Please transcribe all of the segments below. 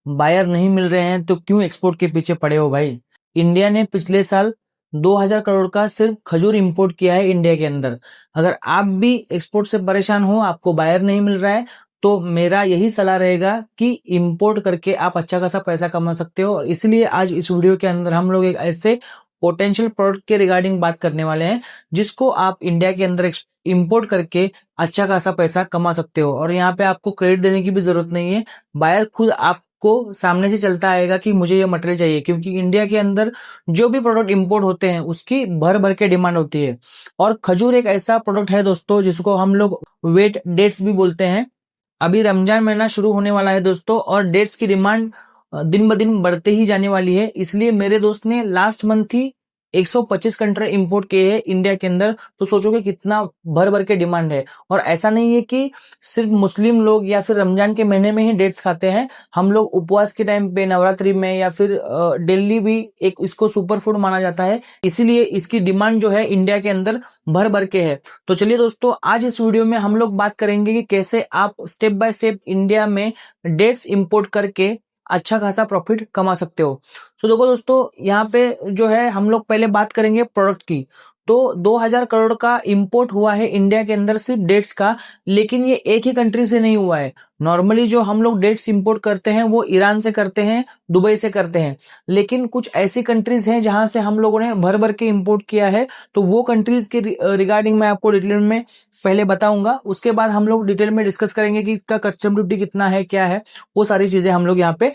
Buyer नहीं मिल रहे हैं तो क्यों एक्सपोर्ट के पीछे पड़े हो भाई। इंडिया ने पिछले साल 2000 करोड़ का सिर्फ खजूर इंपोर्ट किया है इंडिया के अंदर। अगर आप भी एक्सपोर्ट से परेशान हो, आपको बायर नहीं मिल रहा है, तो मेरा यही सलाह रहेगा कि इंपोर्ट करके आप अच्छा खासा पैसा कमा सकते हो। और इसलिए आज इस वीडियो के अंदर हम लोग एक ऐसे पोटेंशियल प्रोडक्ट के रिगार्डिंग बात करने वाले हैं जिसको आप इंडिया के अंदर इंपोर्ट करके अच्छा खासा पैसा कमा सकते हो। और यहाँ पे आपको क्रेडिट देने की भी जरूरत नहीं है, बायर खुद आपको सामने से चलता आएगा कि मुझे ये मटेरियल चाहिए, क्योंकि इंडिया के अंदर जो भी प्रोडक्ट इंपोर्ट होते हैं उसकी भर भर के डिमांड होती है। और खजूर एक ऐसा प्रोडक्ट है दोस्तों जिसको हम लोग वेट डेट्स भी बोलते हैं। अभी रमजान महीना शुरू होने वाला है दोस्तों, और डेट्स की डिमांड दिन ब दिन बढ़ते ही जाने वाली है। इसलिए मेरे दोस्त ने लास्ट मंथ ही 125 कंटेनर इंपोर्ट किए हैं इंडिया के अंदर। तो सोचोगे कितना भर भर के डिमांड है। और ऐसा नहीं है कि सिर्फ मुस्लिम लोग या फिर रमजान के महीने में ही डेट्स खाते हैं। हम लोग उपवास के टाइम पे, नवरात्रि में, या फिर डेली भी एक इसको सुपर फूड माना जाता है। इसीलिए इसकी डिमांड जो है इंडिया के अंदर भर भर के है। तो चलिए दोस्तों, आज इस वीडियो में हम लोग बात करेंगे कि कैसे आप स्टेप बाय स्टेप इंडिया में डेट्स इंपोर्ट करके अच्छा खासा प्रॉफिट कमा सकते हो। तो देखो दोस्तों, यहाँ पे जो है हम लोग पहले बात करेंगे प्रोडक्ट की। तो 2000 करोड़ का इंपोर्ट हुआ है इंडिया के अंदर सिर्फ डेट्स का, लेकिन ये एक ही कंट्री से नहीं हुआ है। नॉर्मली जो हम लोग डेट्स इंपोर्ट करते हैं वो ईरान से करते हैं, दुबई से करते हैं, लेकिन कुछ ऐसी कंट्रीज हैं जहां से हम लोगों ने भर भर के इंपोर्ट किया है। तो वो कंट्रीज के रिगार्डिंग मैं आपको डिटेल में पहले बताऊंगा, उसके बाद हम लोग डिटेल में डिस्कस करेंगे कि इसका कस्टम ड्यूटी कितना है, क्या है, वो सारी चीजें हम लोग यहाँ पे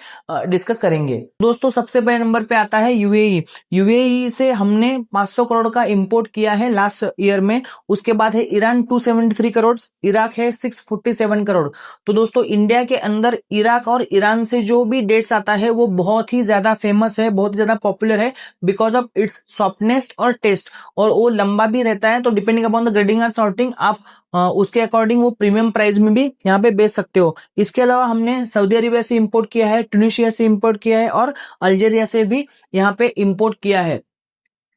डिस्कस करेंगे। दोस्तों, सबसे पहले नंबर पे आता है यूएई। यूएई से हमने 500 करोड़ का इंपोर्ट किया है लास्ट ईयर में। उसके बाद है ईरान 273 करोड़, इराक है 647 करोड़। तो दोस्तों, इंडिया के अंदर इराक और ईरान से जो भी डेट्स आता है वो बहुत ही ज्यादा फेमस है, बहुत ही ज्यादा पॉपुलर है, बिकॉज ऑफ इट्स सॉफ्टनेस और टेस्ट। और वो लंबा भी रहता है, तो डिपेंडिंग अपॉन द ग्रेडिंग और सॉर्टिंग आप उसके अकॉर्डिंग वो प्रीमियम प्राइस में भी यहाँ पे बेच सकते हो। इसके अलावा हमने सऊदी अरेबिया से इंपोर्ट किया है, ट्यूनीशिया से इंपोर्ट किया है, और अल्जीरिया से भी यहाँ पे इंपोर्ट किया है।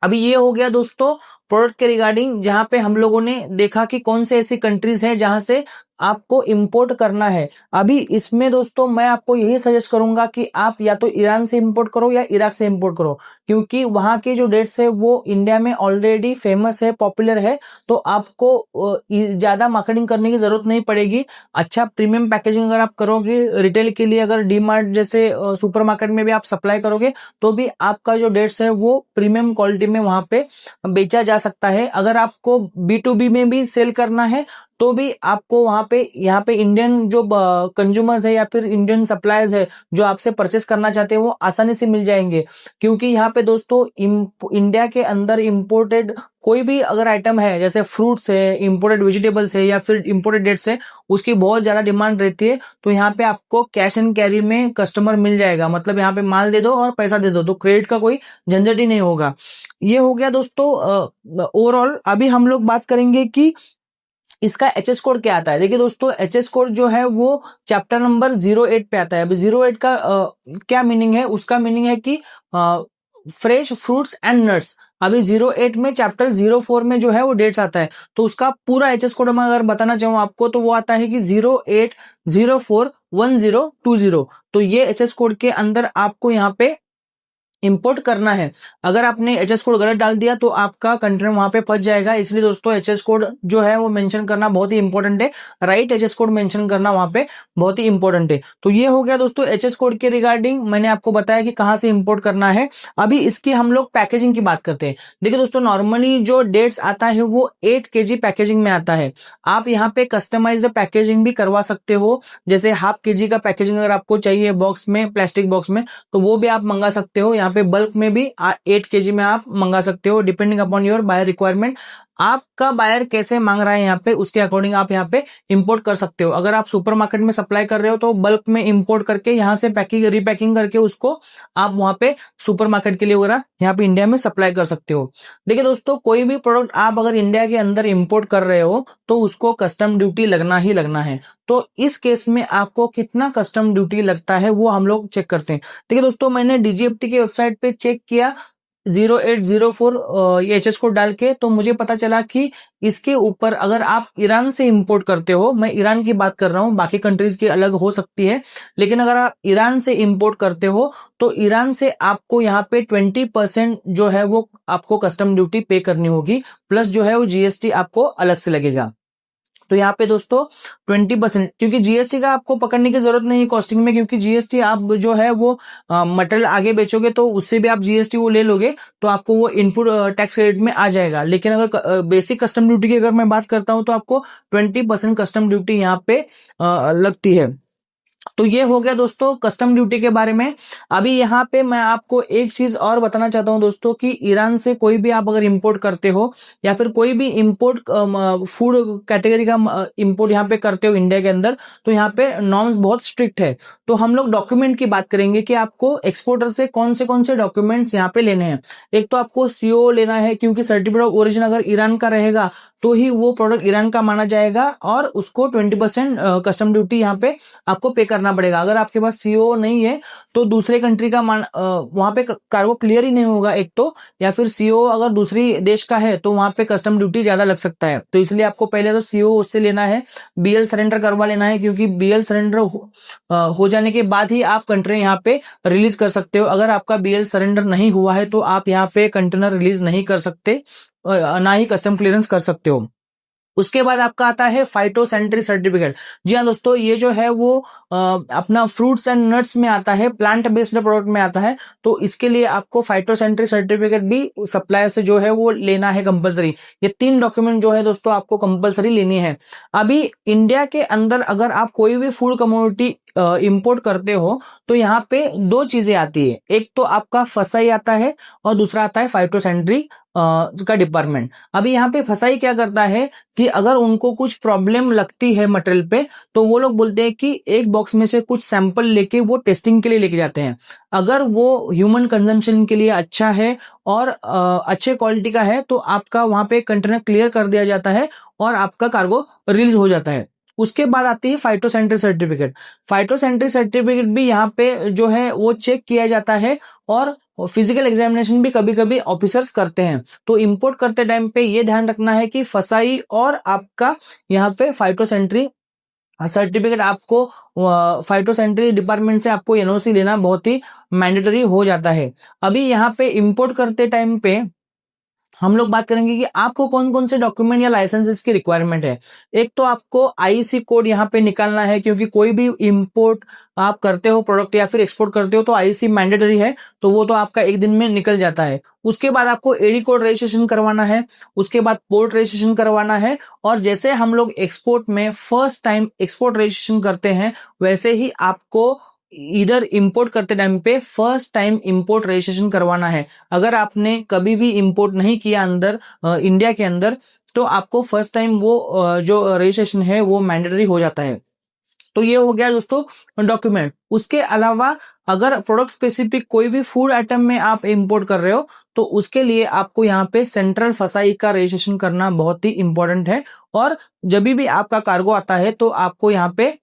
अभी ये हो गया दोस्तों प्रोडक्ट के रिगार्डिंग, जहां पे हम लोगों ने देखा कि कौन से ऐसी कंट्रीज हैं जहां से आपको इंपोर्ट करना है। अभी इसमें दोस्तों मैं आपको यही सजेस्ट करूंगा कि आप या तो ईरान से इंपोर्ट करो या इराक से इंपोर्ट करो, क्योंकि वहां के जो डेट्स है वो इंडिया में ऑलरेडी फेमस है, पॉपुलर है। तो आपको ज्यादा मार्केटिंग करने की जरूरत नहीं पड़ेगी। अच्छा प्रीमियम पैकेजिंग अगर आप करोगे रिटेल के लिए, अगर डी मार्ट जैसे सुपर मार्केट में भी आप सप्लाई करोगे, तो भी आपका जो डेट्स है वो प्रीमियम क्वालिटी में वहां पे बेचा जा सकता है। अगर आपको B2B में भी सेल करना है तो भी आपको वहां पे यहाँ पे इंडियन जो कंज्यूमर्स है या फिर इंडियन सप्लायर्स है जो आपसे परचेस करना चाहते हैं वो आसानी से मिल जाएंगे। क्योंकि यहाँ पे दोस्तों इंडिया के अंदर इंपोर्टेड कोई भी अगर आइटम है, जैसे फ्रूट्स है, इंपोर्टेड वेजिटेबल्स है, या फिर इंपोर्टेड डेट्स है, उसकी बहुत ज्यादा डिमांड रहती है। तो यहाँ पे आपको कैश एंड कैरी में कस्टमर मिल जाएगा, मतलब यहाँ पे माल दे दो और पैसा दे दो, तो क्रेडिट का कोई झंझट ही नहीं होगा। ये हो गया दोस्तों ओवरऑल। अभी हम लोग बात करेंगे कि इसका एचएस कोड क्या आता है। देखिए दोस्तों, एचएस कोड जो है वो चैप्टर नंबर 08 पे आता है। अभी 08 का क्या मीनिंग है, उसका मीनिंग है कि फ्रेश फ्रूट्स एंड नट्स। अभी 08 में चैप्टर 04 में जो है वो डेट्स आता है। तो उसका पूरा एचएस कोड मैं अगर बताना चाहूँ आपको, तो वो आता है कि 08041020। तो ये एचएस कोड के अंदर आपको यहाँ पे इंपोर्ट करना है। अगर आपने एचएस कोड गलत डाल दिया तो आपका कंटेनर वहां पे फंस जाएगा। इसलिए दोस्तों एचएस कोड जो है वो मेंशन करना बहुत ही इंपॉर्टेंट है। राइट एचएस कोड मेंशन करना वहां पे बहुत ही इंपॉर्टेंट है। तो ये हो गया दोस्तों एचएस कोड के रिगार्डिंग, मैंने आपको बताया कि कहां से इंपोर्ट करना है। अभी इसकी हम लोग पैकेजिंग की बात करते हैं। देखिए दोस्तों, नॉर्मली जो डेट्स आता है वो 8 केजी पैकेजिंग में आता है। आप यहाँ पे कस्टमाइज्ड पैकेजिंग भी करवा सकते हो, जैसे हाफ केजी का पैकेजिंग अगर आपको चाहिए बॉक्स में, प्लास्टिक बॉक्स में, तो वो भी आप मंगा सकते हो। यहाँ पे बल्क में भी 8 केजी में आप मंगा सकते हो, depending upon your buyer requirement. आपका बायर कैसे मांग रहा है यहाँ पे, उसके अकॉर्डिंग आप यहाँ पे इंपोर्ट कर सकते हो। अगर आप सुपरमार्केट में सप्लाई कर रहे हो तो बल्क में इंपोर्ट करके यहाँ से पैकिंग रीपैकिंग करके उसको आप वहां पे सुपरमार्केट के लिए वगैरह यहाँ पे इंडिया में सप्लाई कर सकते हो। देखिए दोस्तों, कोई भी प्रोडक्ट आप अगर इंडिया के अंदर इंपोर्ट कर रहे हो तो उसको कस्टम ड्यूटी लगना ही लगना है। तो इस केस में आपको कितना कस्टम ड्यूटी लगता है वो हम लोग चेक करते हैं। देखिए दोस्तों, मैंने डीजीएफटी की वेबसाइट पे चेक किया, 0804 ये HS कोड डाल के, तो मुझे पता चला कि इसके ऊपर अगर आप ईरान से इंपोर्ट करते हो, मैं ईरान की बात कर रहा हूँ, बाकी कंट्रीज की अलग हो सकती है, लेकिन अगर आप ईरान से इंपोर्ट करते हो तो ईरान से आपको यहाँ पे 20% जो है वो आपको कस्टम ड्यूटी पे करनी होगी, प्लस जो है वो GST आपको अलग से लगेगा। तो यहाँ पे दोस्तों 20%, क्योंकि जीएसटी का आपको पकड़ने की जरूरत नहीं है कॉस्टिंग में, क्योंकि जीएसटी आप जो है वो मटेरियल आगे बेचोगे तो उससे भी आप जीएसटी वो ले लोगे, तो आपको वो इनपुट टैक्स क्रेडिट में आ जाएगा। लेकिन अगर बेसिक कस्टम ड्यूटी की अगर मैं बात करता हूं तो आपको 20% कस्टम ड्यूटी यहाँ पे लगती है। तो ये हो गया दोस्तों कस्टम ड्यूटी के बारे में। अभी यहाँ पे मैं आपको एक चीज और बताना चाहता हूँ दोस्तों कि ईरान से कोई भी आप अगर इंपोर्ट करते हो या फिर कोई भी इंपोर्ट फूड कैटेगरी का इंपोर्ट यहाँ पे करते हो इंडिया के अंदर, तो यहाँ पे नॉर्म्स बहुत स्ट्रिक्ट है। तो हम लोग डॉक्यूमेंट की बात करेंगे कि आपको एक्सपोर्टर से कौन से डॉक्यूमेंट्स यहाँ पे लेने हैं। एक तो आपको सीओ लेना है, क्योंकि सर्टिफिकेट ऑफ ओरिजिन अगर ईरान का रहेगा तो ही वो प्रोडक्ट ईरान का माना जाएगा और उसको 20% कस्टम ड्यूटी यहाँ पे आपको पे करना पड़ेगा। अगर आपके पास सीओ नहीं है तो दूसरे कंट्री का वहां पे कार्गो क्लियर ही नहीं होगा एक तो, या फिर सीओ अगर दूसरी देश का है तो वहां पे कस्टम ड्यूटी ज्यादा लग सकता है। तो इसलिए आपको पहले तो सीओ उससे लेना है, बीएल सरेंडर करवा लेना है, क्योंकि बीएल सरेंडर हो जाने के बाद ही आप कंटेनर यहाँ पे रिलीज कर सकते हो। अगर आपका बीएल सरेंडर नहीं हुआ है तो आप यहाँ पे कंटेनर रिलीज नहीं कर सकते, ना ही कस्टम क्लियरेंस कर सकते हो। उसके बाद आपका आता है फाइटोसैनिटरी सर्टिफिकेट। जी हाँ दोस्तों, ये जो है वो अपना फ्रूट्स एंड नट्स में आता है, प्लांट बेस्ड प्रोडक्ट में आता है, तो इसके लिए आपको फाइटोसैनिटरी सर्टिफिकेट भी सप्लायर से जो है वो लेना है कंपलसरी। ये 3 डॉक्यूमेंट जो है दोस्तों आपको कंपलसरी लेनी है। अभी इंडिया के अंदर अगर आप कोई भी फूड कमोडिटी इंपोर्ट करते हो तो यहाँ पे 2 चीजें आती है, एक तो आपका फसाई आता है और दूसरा आता है फाइटोसैनिटरी का डिपार्टमेंट। अभी यहाँ पे फसाई क्या करता है कि अगर उनको कुछ प्रॉब्लम लगती है मटेरियल पे तो वो लोग बोलते हैं कि एक बॉक्स में से कुछ सैंपल लेके वो टेस्टिंग के लिए लेके जाते हैं। अगर वो ह्यूमन कंजम्पशन के लिए अच्छा है और अच्छे क्वालिटी का है तो आपका वहां पे कंटेनर क्लियर कर दिया जाता है और आपका कार्गो रिलीज हो जाता है। उसके बाद आती है फाइटोसैनिटरी सर्टिफिकेट। फाइटोसैनिटरी सर्टिफिकेट भी यहाँ पे जो है वो चेक किया जाता है और फिजिकल एग्जामिनेशन भी कभी कभी ऑफिसर्स करते हैं। तो इंपोर्ट करते टाइम पे ये ध्यान रखना है कि फसाई और आपका यहाँ पे फाइटोसैनिटरी सर्टिफिकेट आपको फाइटोसैनिटरी डिपार्टमेंट से आपको एनओसी लेना बहुत ही मैंडेटरी हो जाता है। अभी यहाँ पे इंपोर्ट करते टाइम पे हम लोग बात करेंगे कि आपको कौन कौन से डॉक्यूमेंट या लाइसेंसेस की रिक्वायरमेंट है। एक तो आपको आईसी कोड यहाँ पे निकालना है, क्योंकि कोई भी इंपोर्ट आप करते हो प्रोडक्ट या फिर एक्सपोर्ट करते हो तो आईसी मैंडेटरी है, तो वो तो आपका एक दिन में निकल जाता है। उसके बाद आपको एडी कोड रजिस्ट्रेशन करवाना है, उसके बाद पोर्ट रजिस्ट्रेशन करवाना है, और जैसे हम लोग एक्सपोर्ट में फर्स्ट टाइम एक्सपोर्ट रजिस्ट्रेशन करते हैं वैसे ही आपको इधर इंपोर्ट करते टाइम पे फर्स्ट टाइम इंपोर्ट रजिस्ट्रेशन करवाना है। अगर आपने कभी भी इंपोर्ट नहीं किया अंदर इंडिया के अंदर तो आपको फर्स्ट टाइम वो जो रजिस्ट्रेशन है वो मैंडेटरी हो जाता है। तो ये हो गया दोस्तों डॉक्यूमेंट। उसके अलावा अगर प्रोडक्ट स्पेसिफिक कोई भी फूड आइटम में आप इंपोर्ट कर रहे हो तो उसके लिए आपको यहाँ पे सेंट्रल फसाई का रजिस्ट्रेशन करना बहुत ही इंपॉर्टेंट है, और जब भी आपका कार्गो आता है तो आपको यहाँ पे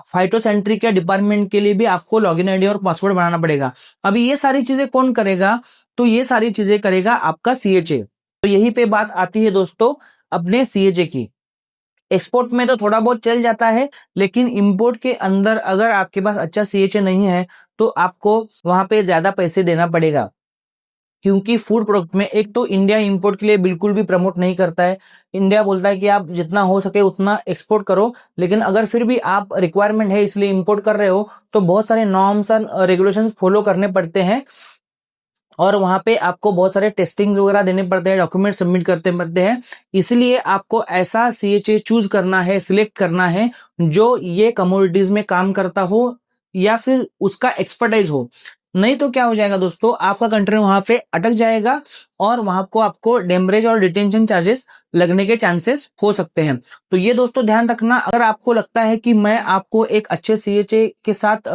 फाइटोसैनिटरी के डिपार्टमेंट के लिए भी आपको लॉगिन आईडी और पासवर्ड बनाना पड़ेगा। अभी ये सारी चीजें कौन करेगा, तो ये सारी चीजें करेगा आपका सीएचए। तो यही पे बात आती है दोस्तों अपने सीएचए की। एक्सपोर्ट में तो थोड़ा बहुत चल जाता है, लेकिन इंपोर्ट के अंदर अगर आपके पास अच्छा सीएचए नहीं है तो आपको वहां पे ज्यादा पैसे देना पड़ेगा, क्योंकि फूड प्रोडक्ट में एक तो इंडिया इंपोर्ट के लिए बिल्कुल भी प्रमोट नहीं करता है। इंडिया बोलता है कि आप जितना हो सके उतना एक्सपोर्ट करो, लेकिन अगर फिर भी आप रिक्वायरमेंट है इसलिए इंपोर्ट कर रहे हो तो बहुत सारे नॉर्म्स एंड रेगुलेशंस फॉलो करने पड़ते हैं, और वहां पे आपको बहुत सारे टेस्टिंग वगैरह देने पड़ते हैं, डॉक्यूमेंट सबमिट करते पड़ते हैं। इसलिए आपको ऐसा सीएचए चूज करना है, सिलेक्ट करना है जो ये कमोडिटीज में काम करता हो या फिर उसका एक्सपर्टाइज हो। नहीं तो क्या हो जाएगा दोस्तों, आपका कंटेनर वहां पे अटक जाएगा और वहां को आपको डेमरेज और डिटेंशन चार्जेस लगने के चांसेस हो सकते हैं। तो ये दोस्तों ध्यान रखना, अगर आपको लगता है कि मैं आपको एक अच्छे सीएचए के साथ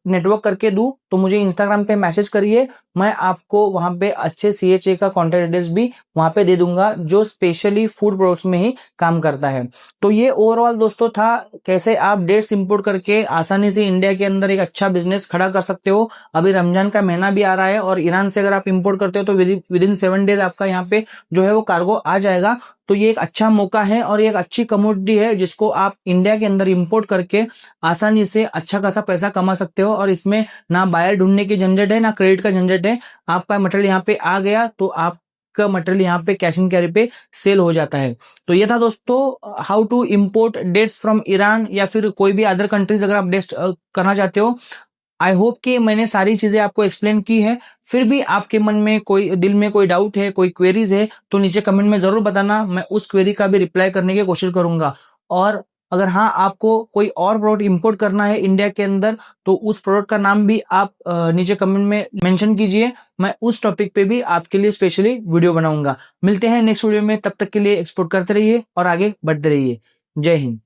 नेटवर्क करके दूं तो मुझे इंस्टाग्राम पे मैसेज करिए, मैं आपको वहां पे अच्छे सीएचए का कॉन्टैक्ट एड्रेस भी वहां पे दे दूंगा जो स्पेशली फूड प्रोडक्ट्स में ही काम करता है। तो ये ओवरऑल दोस्तों था कैसे आप डेट्स इंपोर्ट करके आसानी से इंडिया के अंदर एक अच्छा बिजनेस खड़ा कर सकते हो। अभी रमजान का महीना भी आ रहा है और ईरान से अगर आप इंपोर्ट करते हो तो विद इन 7 डेज आपका यहाँ पे जो है वो कार्गो आ जाएगा। तो ये एक अच्छा मौका है और ये एक अच्छी कमोडिटी है जिसको आप इंडिया के अंदर इंपोर्ट करके आसानी से अच्छा खासा पैसा कमा सकते हो। और इसमें ना बायर ढूंढने की झंझट है ना क्रेडिट का झंझट है, आपका मटेरियल यहाँ पे आ गया तो आपका मटेरियल यहाँ पे कैश एंड कैरी पे सेल हो जाता है। तो ये था दोस्तों how to import dates from Iran या फिर कोई भी अदर कंट्रीज अगर आप डेट्स करना चाहते हो। आई होप कि मैंने सारी चीजें आपको एक्सप्लेन की है। फिर भी आपके मन में कोई दिल में कोई डाउट है, कोई क्वेरीज है तो नीचे कमेंट में जरूर बताना, मैं उस क्वेरी का भी रिप्लाई करने की कोशिश करूंगा। और अगर हाँ आपको कोई और प्रोडक्ट इंपोर्ट करना है इंडिया के अंदर तो उस प्रोडक्ट का नाम भी आप नीचे कमेंट में मेंशन कीजिए, मैं उस टॉपिक पे भी आपके लिए स्पेशली वीडियो बनाऊंगा। मिलते हैं नेक्स्ट वीडियो में, तब तक के लिए एक्सपोर्ट करते रहिए और आगे बढ़ते रहिए। जय हिंद।